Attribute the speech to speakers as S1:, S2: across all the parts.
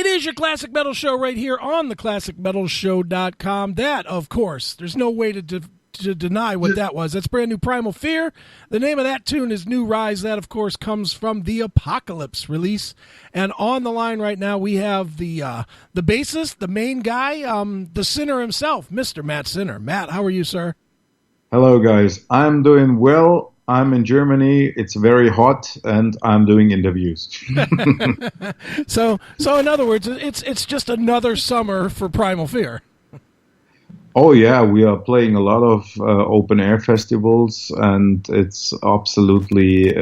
S1: It is your Classic Metal Show right here on the ClassicMetalShow.com. That, of course, there's no way to deny what that was. That's brand new Primal Fear. The name of that tune is New Rise. That, of course, comes from the Apocalypse release. And on the line right now, we have the bassist, the main guy, the Sinner himself, Mr. Matt Sinner. Matt, how are you, sir?
S2: Hello, guys. I'm doing well. I'm in Germany. It's very hot, and I'm doing interviews.
S1: So in other words, it's just another summer for Primal Fear.
S2: Oh yeah, we are playing a lot of open air festivals, and it's absolutely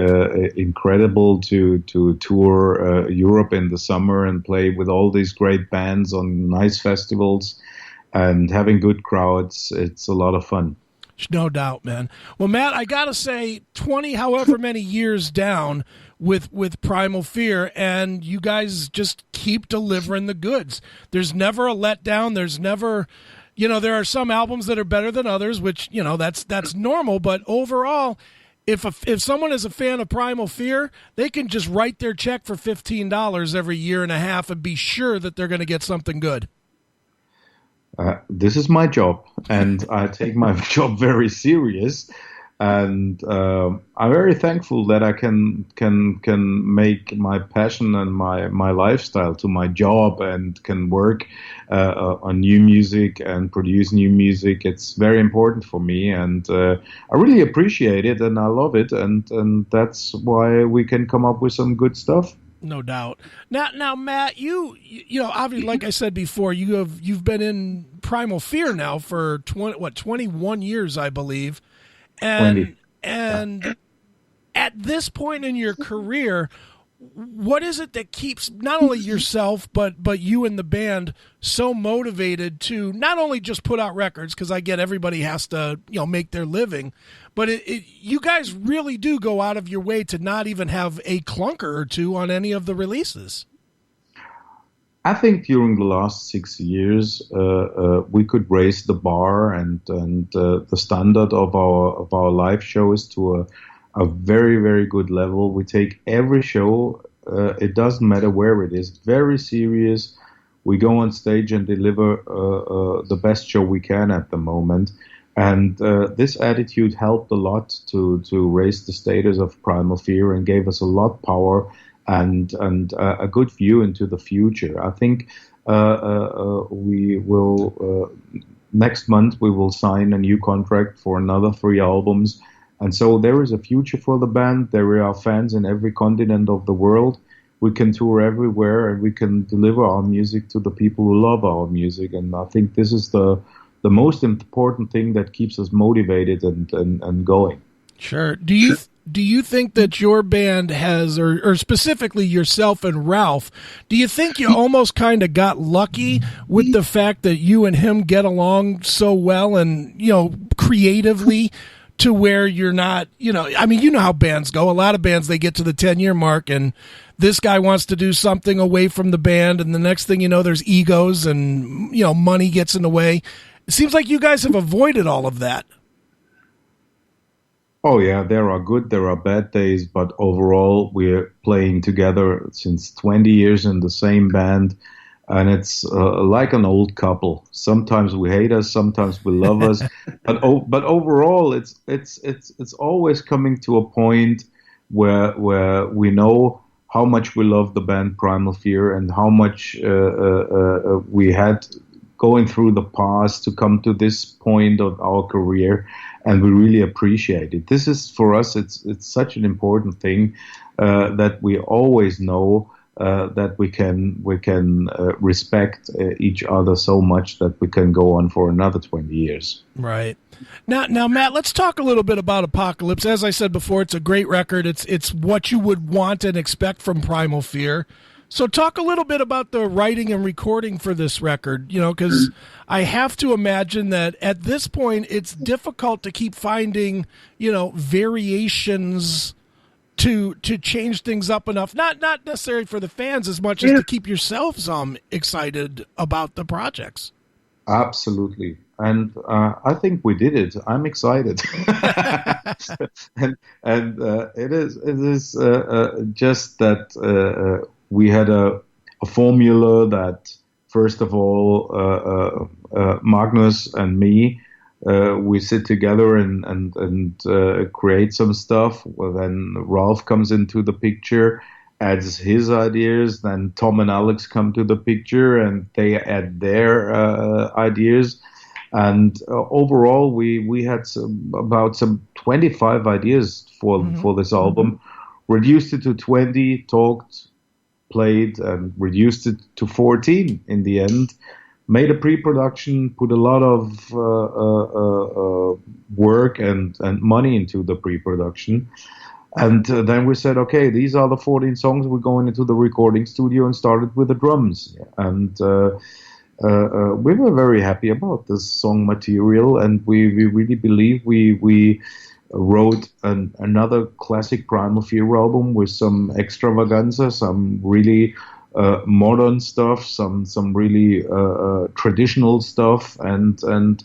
S2: incredible to tour Europe in the summer and play with all these great bands on nice festivals and having good crowds. It's a lot of fun.
S1: No doubt, man. Well, Matt, I gotta say, 20 however many years down with Primal Fear, and you guys just keep delivering the goods. There's never a letdown. There's never, there are some albums that are better than others, which that's normal. But overall, if someone is a fan of Primal Fear, they can just write their check for $15 every year and a half and be sure that they're going to get something good.
S2: This is my job, and I take my job very serious. And I'm very thankful that I can make my passion and my lifestyle to my job, and can work on new music and produce new music. It's very important for me, and I really appreciate it, and I love it, and that's why we can come up with some good stuff.
S1: No doubt. Now, Matt, you obviously, like I said before, you've been in Primal Fear now for 21 years, I believe, and at this point in your career, what is it that keeps not only yourself but you and the band so motivated to not only just put out records, because I get everybody has to make their living, but you guys really do go out of your way to not even have a clunker or two on any of the releases?
S2: I think during the last 6 years, we could raise the bar and the standard of our live shows to a very, very good level. We take every show, it doesn't matter where it is, very serious. We go on stage and deliver the best show we can at the moment. And this attitude helped a lot to raise the status of Primal Fear and gave us a lot of power and a good view into the future. I think we will, next month, we will sign a new contract for another 3 albums. And so there is a future for the band. There are fans in every continent of the world. We can tour everywhere, and we can deliver our music to the people who love our music. And I think this is the most important thing that keeps us motivated and going.
S1: Sure. Do you think that your band has, or specifically yourself and Ralph, do you think you almost kind of got lucky with the fact that you and him get along so well and, creatively, to where you're not, you know how bands go. A lot of bands, they get to the 10-year mark and this guy wants to do something away from the band, and the next thing you know, there's egos and, money gets in the way. It seems like you guys have avoided all of that.
S2: Oh yeah, there are good, there are bad days, but overall we're playing together since 20 years in the same band, and it's like an old couple. Sometimes we hate us, sometimes we love us, but overall it's always coming to a point where we know how much we love the band Primal Fear and how much we had going through the past to come to this point of our career, and we really appreciate it. This is, for us, it's such an important thing that we always know that we can respect each other so much that we can go on for another 20 years.
S1: Right. Now, Matt, let's talk a little bit about Apocalypse. As I said before, it's a great record. It's what you would want and expect from Primal Fear. So talk a little bit about the writing and recording for this record, because I have to imagine that at this point it's difficult to keep finding, variations to change things up enough. Not necessarily for the fans as much as to keep yourselves excited about the projects.
S2: Absolutely. And I think we did it. I'm excited. and it is just that we had a a formula that, first of all, Magnus and me, we sit together and create some stuff. Well, then Ralph comes into the picture, adds his ideas. Then Tom and Alex come to the picture and they add their ideas. And overall, we had about some 25 ideas for this album. Reduced it to 20, talked, played, and reduced it to 14 in the end. Made a pre-production, put a lot of work and money into the pre-production. And then we said, okay, these are the 14 songs. We're going into the recording studio and started with the drums. And we were very happy about this song material. And we really believe we wrote another classic Primal Fear album with some extravaganza, some really modern stuff, some really traditional stuff, and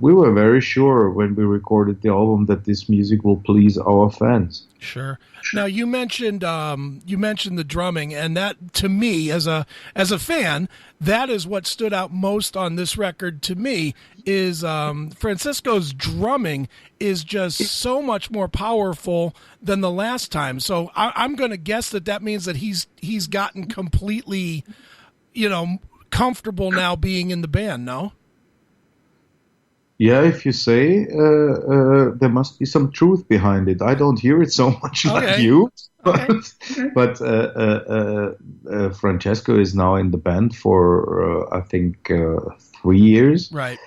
S2: we were very sure when we recorded the album that this music will please our fans.
S1: Sure. Now you mentioned the drumming, and that to me as a fan, that is what stood out most on this record to me is Francisco's drumming is just so much more powerful than the last time. So I'm going to guess that means that he's gotten completely, comfortable now being in the band. No.
S2: Yeah, if you say, there must be some truth behind it. I don't hear it so much like you, but Francesco is now in the band for I think 3 years,
S1: right?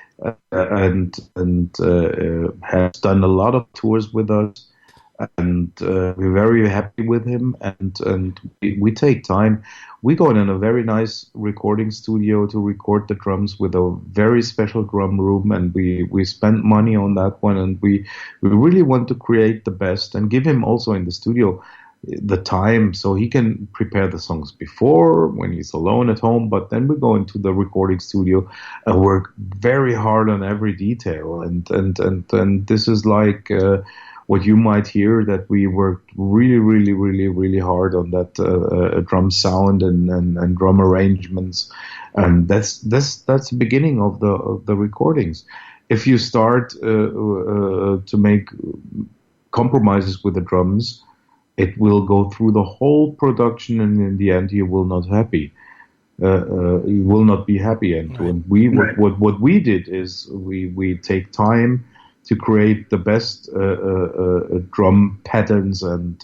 S2: And has done a lot of tours with us, and we're very happy with him. And we take time. We go in a very nice recording studio to record the drums with a very special drum room, and we spent money on that one, and we really want to create the best and give him also in the studio the time so he can prepare the songs before when he's alone at home, but then we go into the recording studio and work very hard on every detail, and this is like what you might hear, that we worked really hard on that drum sound and drum arrangements, and that's the beginning of the recordings. If you start to make compromises with the drums, it will go through the whole production, and in the end, you will not happy. You will not be happy. And what we did is we take time to create the best drum patterns and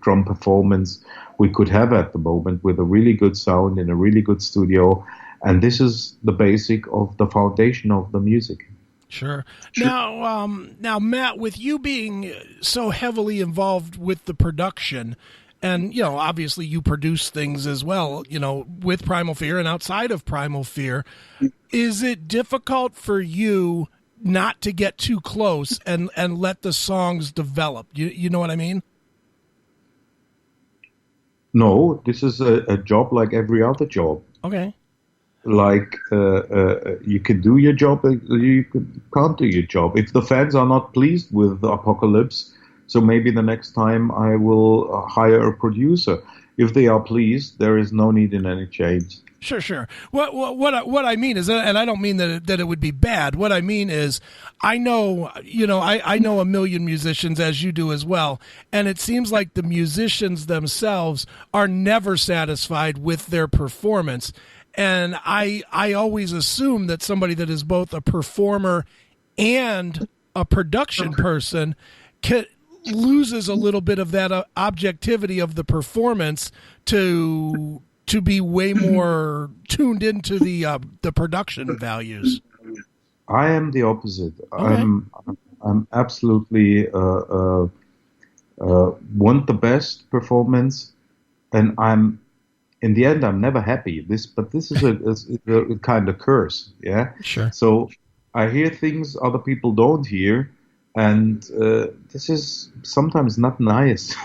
S2: drum performance we could have at the moment, with a really good sound in a really good studio. And this is the basic of the foundation of the music.
S1: Sure. Now, Matt, with you being so heavily involved with the production, and, obviously you produce things as well, with Primal Fear and outside of Primal Fear, is it difficult for you not to get too close and let the songs develop? You know what I mean? No,
S2: this is a job like every other job.
S1: Okay.
S2: Like you can do your job, you can't do your job. If the fans are not pleased with Apocalypse, so maybe the next time I will hire a producer. If they are pleased, there is no need in any change.
S1: Sure. What I mean is, and I don't mean that it would be bad. What I mean is, I know, I know a million musicians, as you do as well, and it seems like the musicians themselves are never satisfied with their performance. And I always assume that somebody that is both a performer and a production person loses a little bit of that objectivity of the performance to be way more tuned into the production values.
S2: I am the opposite.
S1: Okay.
S2: I'm absolutely want the best performance, and in the end I'm never happy. This is a kind of curse. Yeah.
S1: Sure.
S2: So I hear things other people don't hear, and this is sometimes not nice.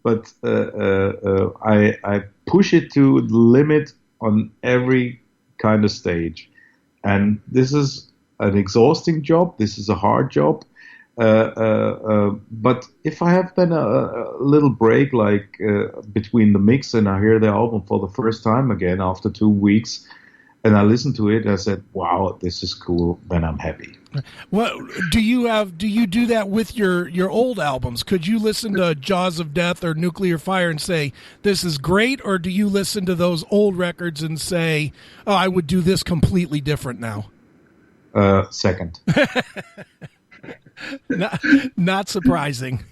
S2: But I push it to the limit on every kind of stage, and this is an exhausting job. This is a hard job, But if I have then a little break, like between the mix, and I hear the album for the first time again after 2 weeks, and I listen to it, I said, "Wow, this is cool." Then I'm happy.
S1: What do you have? Do you do that with your old albums? Could you listen to Jaws of Death or Nuclear Fire and say this is great, or do you listen to those old records and say, "Oh, I would do this completely different now"?
S2: Second.
S1: Not surprising.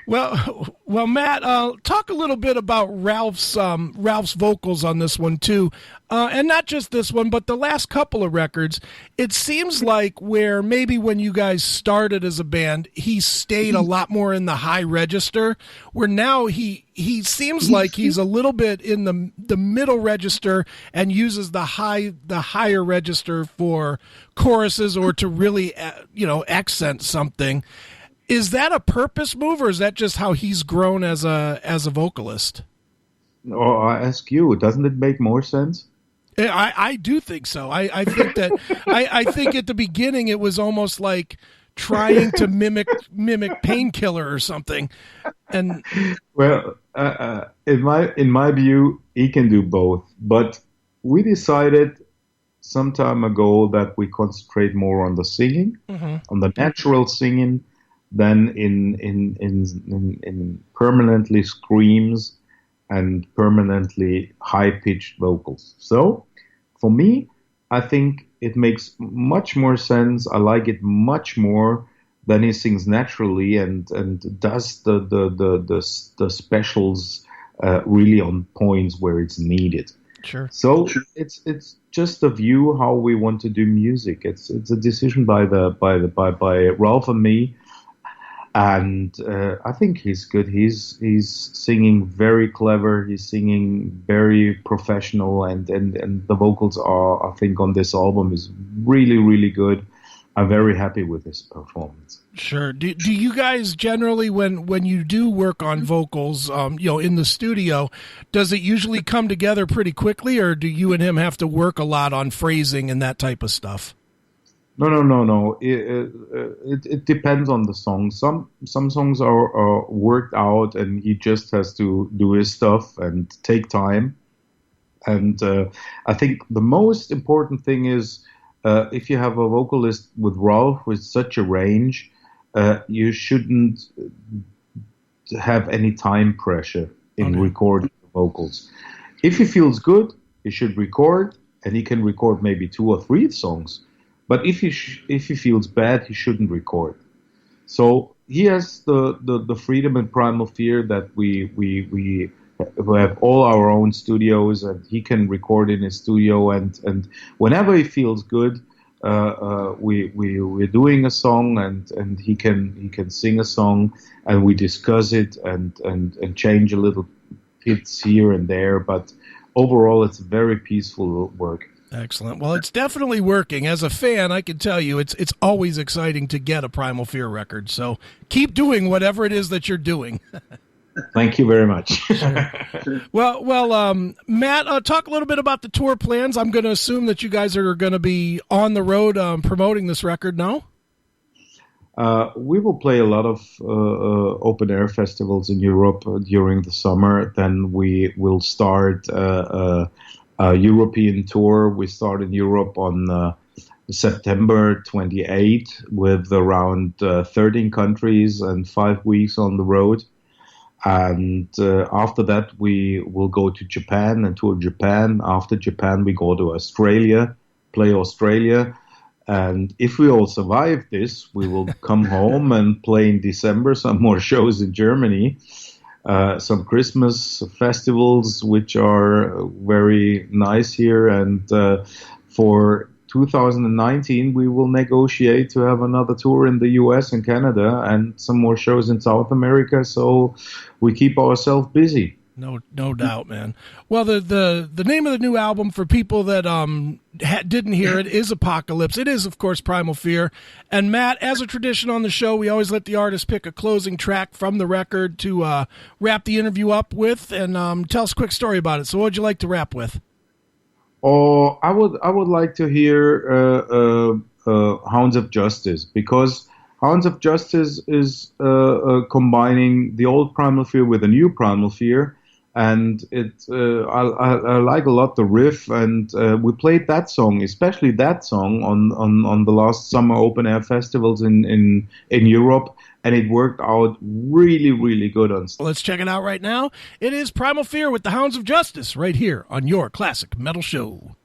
S1: Well, Matt, talk a little bit about Ralph's vocals on this one too, and not just this one, but the last couple of records. It seems like where maybe when you guys started as a band, he stayed a lot more in the high register. Where now he seems like he's a little bit in the middle register and uses the higher register for choruses or to really accent something. Is that a purpose move, or is that just how he's grown as a vocalist?
S2: Or I ask you, doesn't it make more sense?
S1: I do think so. I think that I think at the beginning it was almost like trying to mimic Painkiller or something. And
S2: well, in my view, he can do both. But we decided some time ago that we concentrate more on the singing, on the natural singing, than in permanently screams and permanently high-pitched vocals. So, for me, I think it makes much more sense. I like it much more than he sings naturally and does the specials really on points where it's needed.
S1: Sure.
S2: So it's just a view how we want to do music. It's a decision by Ralph and me. And I think he's good. He's singing very clever. He's singing very professional, and the vocals are, I think, on this album is really, really good. I'm very happy with his performance.
S1: Sure. Do you guys generally, when you do work on vocals, in the studio, does it usually come together pretty quickly, or do you and him have to work a lot on phrasing and that type of stuff?
S2: No. It depends on the song. Some songs are worked out, and he just has to do his stuff and take time. And I think the most important thing is if you have a vocalist with Ralph with such a range, you shouldn't have any time pressure in recording the vocals. If he feels good, he should record, and he can record maybe 2 or 3 songs. But if he feels bad, he shouldn't record. So he has the freedom in Primal Fear that we have all our own studios, and he can record in his studio. And whenever he feels good, we're doing a song, and he can sing a song, and we discuss it and change a little bits here and there. But overall, it's very peaceful work.
S1: Excellent. Well, it's definitely working. As a fan, I can tell you it's always exciting to get a Primal Fear record. So keep doing whatever it is that you're doing.
S2: Thank you very much.
S1: Well, Matt, talk a little bit about the tour plans. I'm going to assume that you guys are going to be on the road promoting this record now.
S2: We will play a lot of open air festivals in Europe during the summer. Then we will start a European tour. We start in Europe on September 28 with around 13 countries and 5 weeks on the road. And after that, we will go to Japan and tour Japan. After Japan, we go to Australia, play Australia. And if we all survive this, we will come home and play in December some more shows in Germany. Some Christmas festivals, which are very nice here. And for 2019, we will negotiate to have another tour in the US and Canada and some more shows in South America. So we keep ourselves busy.
S1: No doubt, man. Well, the name of the new album, for people that didn't hear it, is Apocalypse. It is, of course, Primal Fear. And Matt, as a tradition on the show, we always let the artist pick a closing track from the record to wrap the interview up with, and tell us a quick story about it. So what would you like to wrap with?
S2: Oh, I would like to hear Hounds of Justice, because Hounds of Justice is combining the old Primal Fear with a new Primal Fear, and I like a lot the riff, and we played that song, especially that song, on the last summer open air festivals in Europe, and it worked out really, really good on stage.
S1: Let's check it out right now. It is Primal Fear with the Hounds of Justice right here on your Classic Metal Show.